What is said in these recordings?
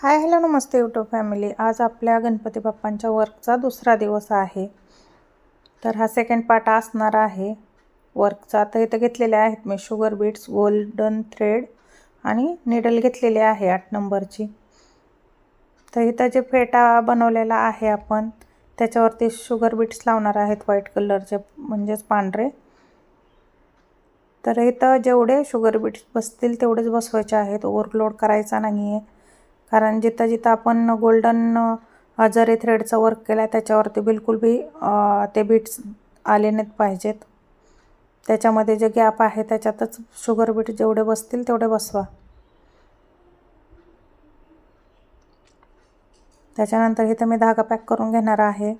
Hi hello नमस्ते YouTube family. आज आपल्या गणपती बाप्पांच्या वर्कचा दुसरा दिवस आहे, तर हा सेकंड पार्ट असणार आहे वर्कचा। तर इथे घेतलेले आहेत मी शुगर बीट्स, गोल्डन थ्रेड आणि निडल घेतलेली आहे 8 नंबरची। तर इथं जे फेटा बनवलेला आहे आपण त्याच्यावरती शुगर बीट्स लावणार आहेत व्हाईट कलरचे, म्हणजेच पांढरे। तर इथं जेवढे शुगर बीट्स बसतील तेवढेच बसवायचे आहेत, ओव्हरलोड करायचा नाही आहे। कारण जिथं जिथं आपण गोल्डन जरी थ्रेडचा वर्क केला त्याच्यावरती बिलकुल बी ते बीट्स आले नाहीत पाहिजेत। त्याच्यामध्ये जे गॅप आहे त्याच्यातच शुगर बीट जेवढे बसतील तेवढे बसवा। त्याच्यानंतर इथं मी धागा पॅक करून घेणार आहे।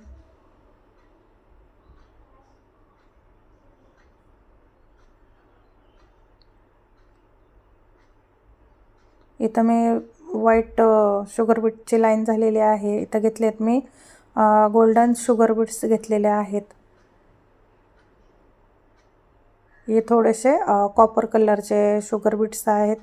इथं मी व्हाईट शुगर बीटची लाईन झालेली आहे। इथं घेतलेत मी गोल्डन शुगर बीट्स घेतलेले आहेत। हे थोडेसे कॉपर कलरचे शुगर बीट्स आहेत।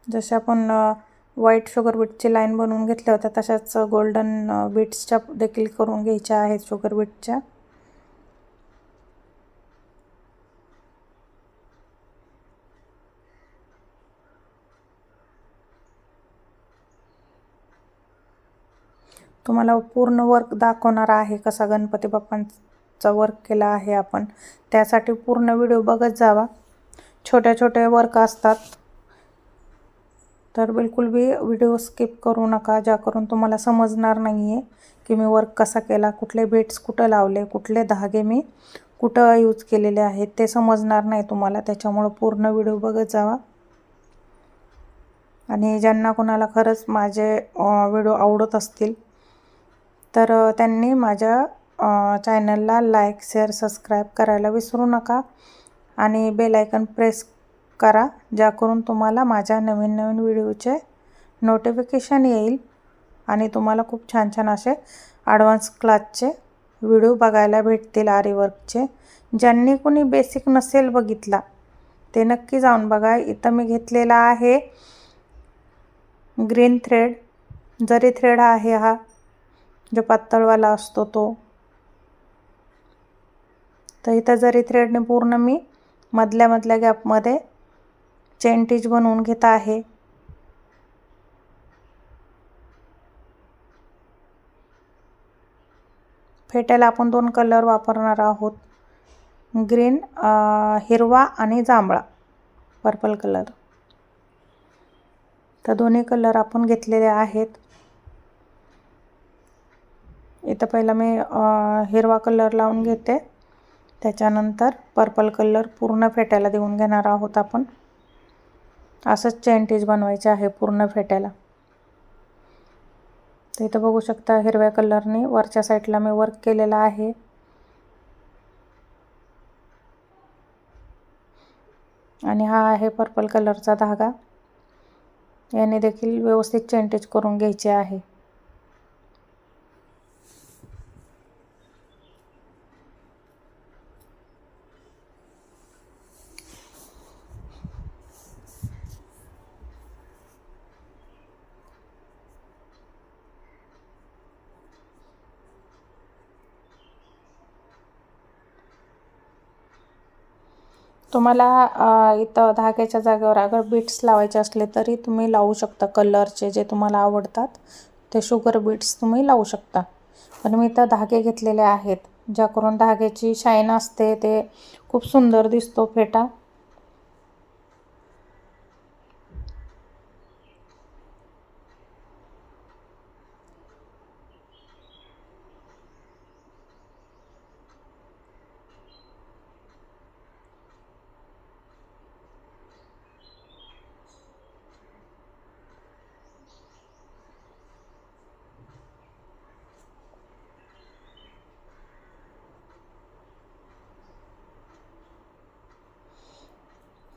जसे आपण व्हाईट शुगर बीटची लाईन बनवून घेतल्या होत्या तशाच गोल्डन बीट्सच्या देखील करून घ्यायच्या आहेत शुगर बीटच्या। तुम्हाला पूर्ण वर्क दाखवणार आहे कसा गणपती बाप्पांचा वर्क केला आहे आपण, त्यासाठी पूर्ण व्हिडिओ बघत जावा। छोटे छोटे वर्क असतात तर बिलकुल भी व्हिडिओ स्किप करू नका, ज्याकरून तुम्हाला समजणार नाही आहे की मी वर्क कसा केला, कुठले बीट्स कुठं लावले, कुठले धागे मी कुठं यूज केलेले आहेत ते समजणार नाही तुम्हाला। त्याच्यामुळे पूर्ण व्हिडिओ बघत जावा। आणि ज्यांना कोणाला खरंच माझे व्हिडिओ आवडत असतील तर त्यांनी माझ्या चॅनलला लाईक, शेअर, सबस्क्राईब करायला विसरू नका आणि बेल आयकॉन प्रेस करा, ज्याकरून तुम्हाला माझ्या नवीन नवीन व्हिडिओचे नोटिफिकेशन येईल आणि तुम्हाला खूप छान छान असे ॲडव्हान्स क्लासचे व्हिडिओ बघायला भेटतील आरी वर्कचे। ज्यांनी कोणी बेसिक नसेल बघितला ते नक्की जाऊन बघा। इथं मी घेतलेला आहे ग्रीन थ्रेड, जरी थ्रेड आहे हा जो पातळवाला असतो तो। तर इथं जरी थ्रेडने पूर्ण मी मधल्या गॅपमध्ये चेन टिच बनवून घेत आहे। फेट्याला आपण 2 कलर वापरणार आहोत, ग्रीन हिरवा आणि जांभळा पर्पल कलर। तर दोन्ही कलर आपण घेतलेले आहेत। इथं पहिला मी हिरवा कलर लावून घेते, त्याच्यानंतर पर्पल कलर पूर्ण फेट्याला देऊन घेणार आहोत आपण। असंच चेन टिच बनवायचे आहे पूर्ण फेट्याला। तर इथं बघू शकता हिरव्या कलरने वरच्या साईडला मी वर्क केलेला आहे। आणि हा आहे पर्पल कलरचा धागा, याने देखील व्यवस्थित चेन टिच करून घ्यायचे आहे। तुम्हाला इथं धाग्याच्या जागेवर अगर बीट्स लावायचे असले तरी तुम्ही लावू शकता, कलरचे जे तुम्हाला आवडतात ते शुगर बीट्स तुम्ही लावू शकता। पण मी इथं धागे घेतलेले आहेत, ज्याकरून धाग्याची शाईन असते, ते खूप सुंदर दिसतो फेटा।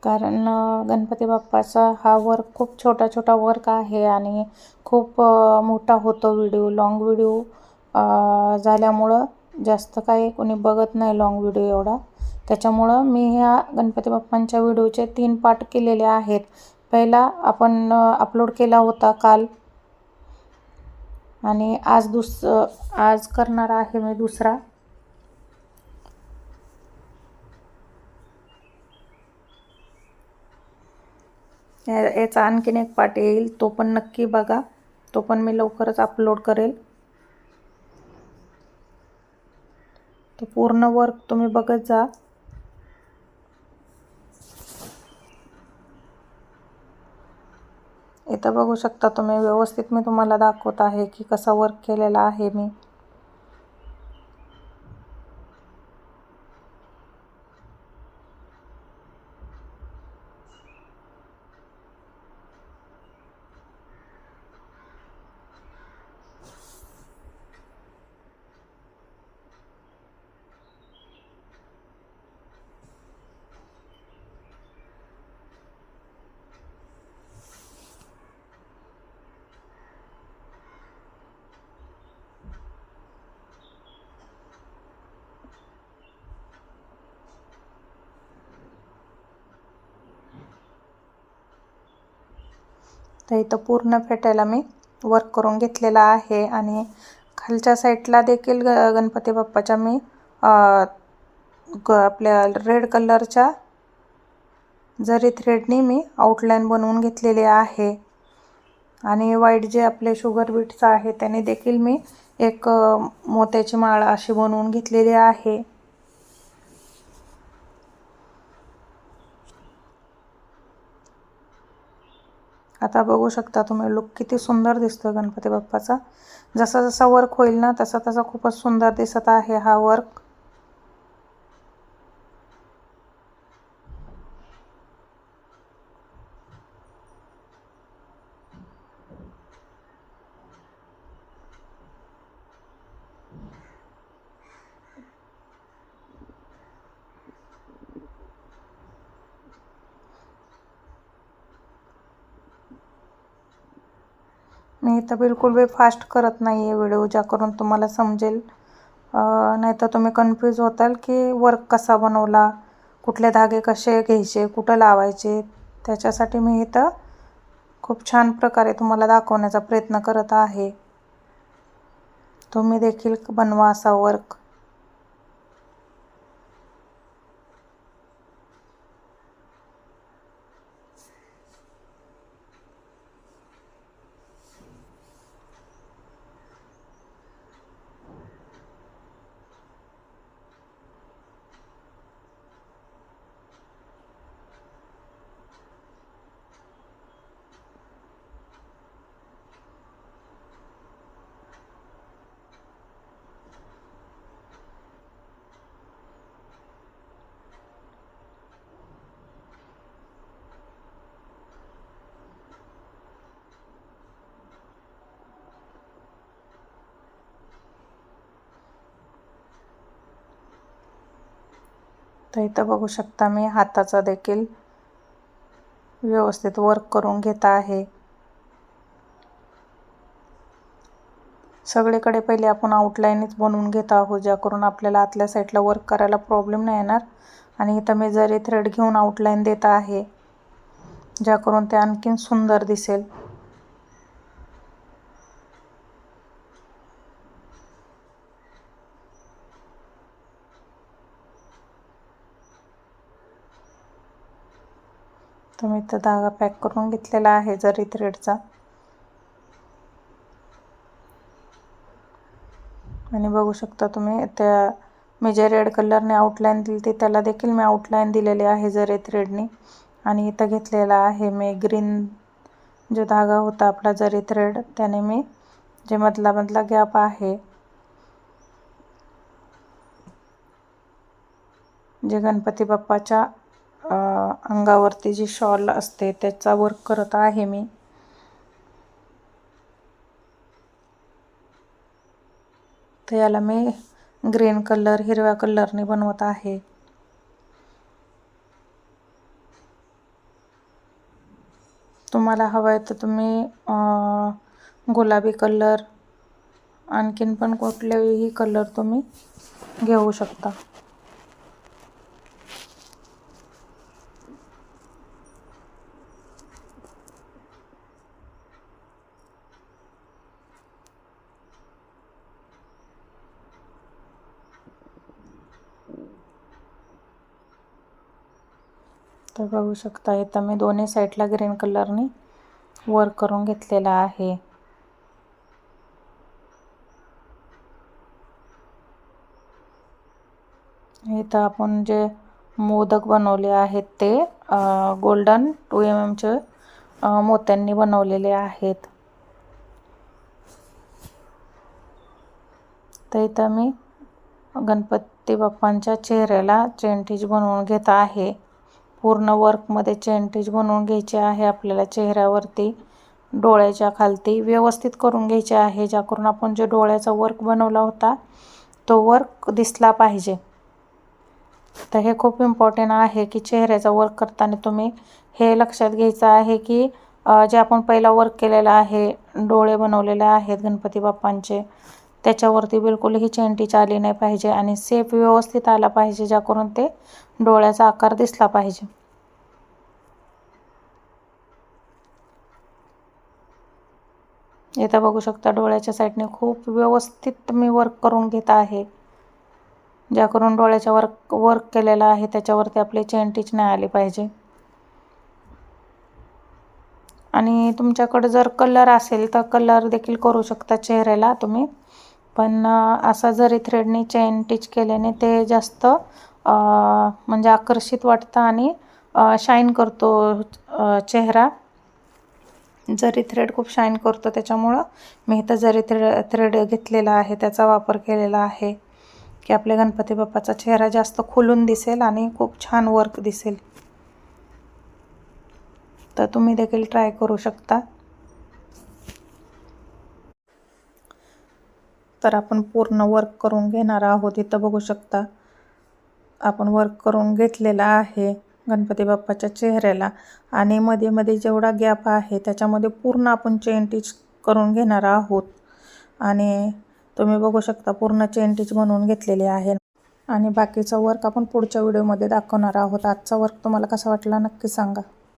कारण गणपती बाप्पाचा हा वर्क खूप छोटा वर्क आहे आणि खूप मोठा होतो व्हिडिओ, लॉंग व्हिडिओ झाल्यामुळं जास्त काही कोणी बघत नाही लॉंग व्हिडिओ एवढा, त्याच्यामुळं मी ह्या गणपती बाप्पांच्या व्हिडिओचे 3 पार्ट केलेले आहेत. पहिला आपण अपलोड केला होता काल, आणि आज करणार आहे मी दुसरा. याचा आणखीन एक पार्ट येईल, तो पण नक्की बघा. तो पण मी लवकरच अपलोड करेल. तो पूर्ण वर्क तुम्ही बघत जा. इथं बघू शकता तुम्ही, व्यवस्थित मी तुम्हाला दाखवत आहे की कसा वर्क केलेला आहे मी. तर इथं पूर्ण फेट्याला मी वर्क करून घेतलेला आहे, आणि खालच्या साईडला देखील गणपती बाप्पाच्या मी आपल्या रेड कलरच्या जरी थ्रेडनी मी आउटलाईन बनवून घेतलेली आहे. आणि व्हाईट जे आपले शुगर बीट्स आहे त्याने देखील मी एक मोत्याची माळ अशी बनवून घेतलेली आहे. आता बघू शकता तुम्ही, लुक किती सुंदर दिसतोय गणपती बाप्पाचा. जसा जसा वर्क होईल ना तसा तसा खूपच सुंदर दिसत आहे हा वर्क. मी इथं बिलकुल बी फास्ट करत नाही आहे व्हिडिओ, ज्या करून तुम्हाला समजेल. नाहीतर तुम्ही कन्फ्यूज होताल की वर्क कसा बनवला, कुठले धागे कसे घ्यायचे, कुठं लावायचे. त्याच्यासाठी मी इथं खूप छान प्रकारे तुम्हाला दाखवण्याचा प्रयत्न करत आहे. तुम्ही देखील बनवा असा वर्क. तर इथं बघू शकता मी हाताचा देखील व्यवस्थित वर्क करून घेत आहे. सगळीकडे पहिले आपण आउटलाईनच बनवून घेत आहोत, ज्या करून आपल्याला आतल्या साईडला वर्क करायला प्रॉब्लेम नाही येणार. आणि इथं मी जरी थ्रेड घेऊन आउटलाईन देत आहे, ज्या करून ते आणखीन सुंदर दिसेल. तर मी इथं धागा पॅक करून घेतलेला आहे जरी थ्रेडचा. आणि बघू शकता तुम्ही, त्या मी जे रेड कलरने आउटलाईन दिली ती त्याला देखील मी आउटलाईन दिलेली आहे जरी थ्रेडनी. आणि इथं घेतलेला आहे मी ग्रीन जो धागा होता आपला जरी थ्रेड, त्याने मी जे मधला गॅप आहे, जे गणपती बाप्पाच्या अंगावरती जी शॉल असते त्याचा वर्क करत आहे मी. तर याला मी ग्रीन कलर, हिरव्या कलरने बनवत आहे. तुम्हाला हवं आहे तर तुम्ही गुलाबी कलर, आणखीन पण कुठलेही कलर तुम्ही घेऊ शकता. तर बघू शकता इथं मी दोन्ही साईडला ग्रीन कलरनी वर्क करून घेतलेला आहे. इथं आपण जे मोदक बनवले आहेत ते गोल्डन 2 mm चे मोत्यांनी बनवलेले आहेत. तर इथं मी गणपती बाप्पांच्या चेहऱ्याला चेन टिच बनवून घेत आहे. पूर्ण वर्कमध्ये चेन टिच बनवून घ्यायची आहे आपल्याला चेहऱ्यावरती, डोळ्याच्या खालती व्यवस्थित करून घ्यायचे आहे, ज्याकरून आपण जे डोळ्याचा वर्क बनवला होता तो वर्क दिसला पाहिजे. तर हे खूप इम्पॉर्टंट आहे की चेहऱ्याचा वर्क करताना तुम्ही हे लक्षात घ्यायचं आहे की जे आपण पहिला वर्क केलेला आहे, डोळे बनवलेले आहेत गणपती बाप्पांचे, त्याच्यावरती बिलकुलही चेन टिच आली नाही पाहिजे आणि शेप व्यवस्थित आला पाहिजे, ज्याकरून ते डोळ्याचा आकार दिसला पाहिजे. इथं बघू शकता डोळ्याच्या साईडने खूप व्यवस्थित मी वर्क करून घेत आहे, ज्याकरून डोळ्याच्या वर्क केलेला आहे त्याच्यावरती आपले चेन टिच नाही आली पाहिजे. आणि तुमच्याकडे जर कलर असेल तर कलर देखील करू शकता चेहऱ्याला तुम्ही, पण असा जरी थ्रेडने चेन टिच केल्याने ते जास्त म्हणजे आकर्षित वाटतं आणि शाईन करतो चेहरा. जरी थ्रेड खूप शाईन करतो, त्याच्यामुळं मी इथं जरी थ्रेड घेतलेला आहे त्याचा वापर केलेला आहे की आपल्या गणपती बाप्पाचा चेहरा जास्त खुलून दिसेल आणि खूप छान वर्क दिसेल. तर तुम्ही देखील ट्राय करू शकता. तर आपण पूर्ण वर्क करून घेणार आहोत. इथं बघू शकता आपण वर्क करून घेतलेला आहे गणपती बाप्पाच्या चेहऱ्याला आणि मध्ये मध्ये जेवढा गॅप आहे त्याच्यामध्ये पूर्ण आपण चेन टिच करून घेणार आहोत. आणि तुम्ही बघू शकता पूर्ण चेन टिच बनवून घेतलेली आहे आणि बाकीचा वर्क आपण पुढच्या व्हिडिओमध्ये दाखवणार आहोत. आजचा वर्क तुम्हाला कसा वाटला नक्की सांगा.